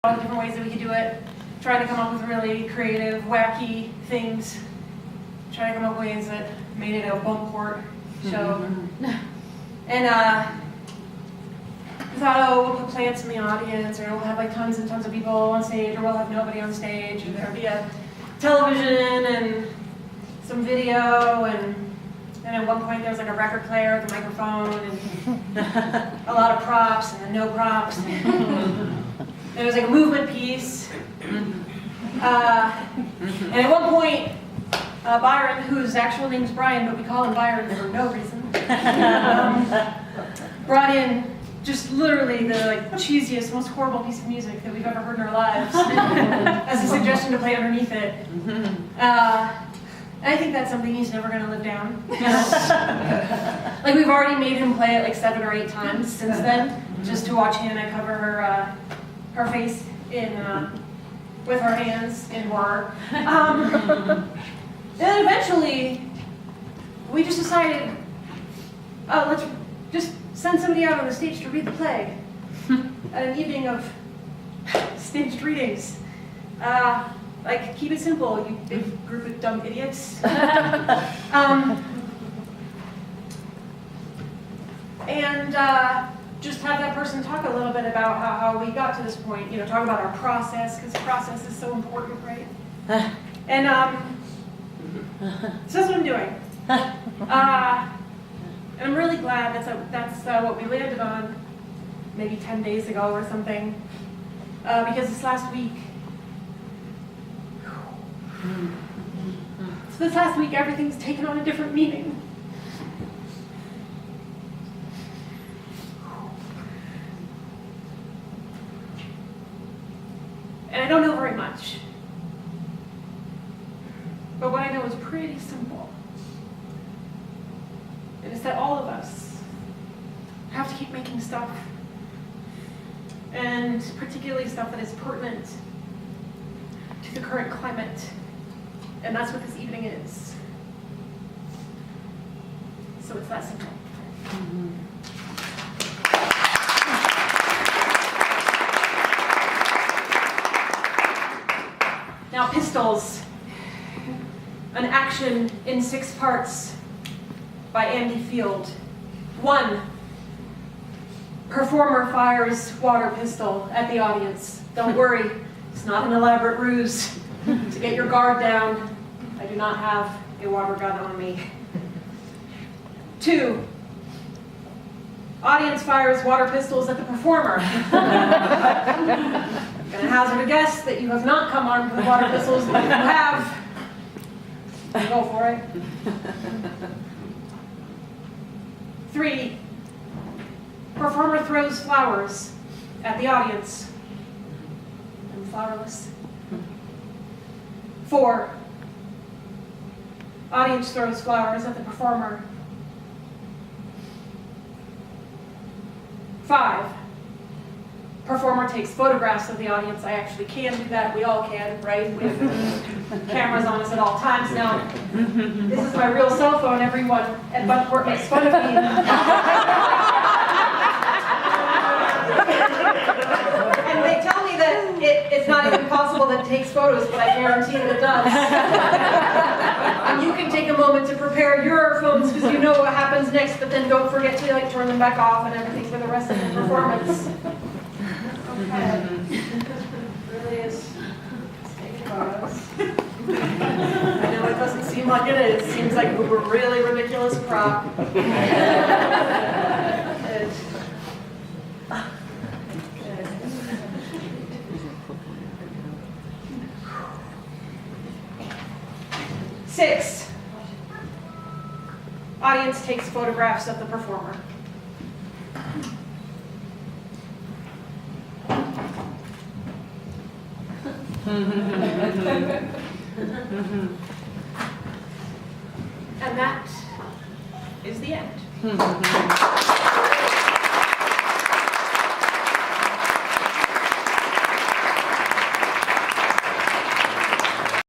all the different ways that we could do it. Trying to come up with really creative, wacky things. Trying to come up with ways that made it a bump court show. And we thought, oh, we'll put plants in the audience, or we'll have like tons and tons of people on stage, or we'll have nobody on stage, and there'll be a television and some video, and at one point there was like a record player with a microphone, and a lot of props, and then no props. There was like a movement piece. And at one point, Byron, whose actual name is Brian, but we call him Byron for no reason, brought in just literally the cheesiest, most horrible piece of music that we've ever heard in our lives as a suggestion to play underneath it. And I think that's something he's never going to live down. Like, we've already made him play it like 7 or 8 times since then, just to watch Hannah cover her face in with her hands in horror. Then eventually, we just decided, let's just send somebody out on the stage to read the play at an evening of staged readings. Like, keep it simple, you big group of dumb idiots. And just have that person talk a little bit about how we got to this point, talk about our process, because the process is so important, right? And so that's what I'm doing. And I'm really glad that's what we landed on maybe 10 days ago or something, because this last week, everything's taken on a different meaning. And I don't know very much, but what I know is pretty simple. And it's that all of us have to keep making stuff, and particularly stuff that is pertinent to the current climate. And that's what this evening is. So it's that simple. Now, Pistols, an action in 6 parts by Andy Field. 1, performer fires water pistol at the audience. Don't worry, it's not an elaborate ruse to get your guard down. I do not have a water gun on me. 2, audience fires water pistols at the performer. I'm going to hazard a guess that you have not come armed with water pistols, but if you have, go for it. 3, performer throws flowers at the audience. I'm flowerless. 4, audience throws flowers at the performer. 5, performer takes photographs of the audience. I actually can do that. We all can, right? We have cameras on us at all times now. This is my real cell phone. Everyone at Buckport makes fun of me. And they tell me that it's not even possible that it takes photos, but I guarantee that it does. And you can take a moment to prepare your phones because you know what happens next, but then don't forget to turn them back off and everything for the rest of the performance. Okay. Really is taking photos. I know it doesn't seem like it is. It seems like a really ridiculous prop. Six, audience takes photographs of the performer. And that is the end.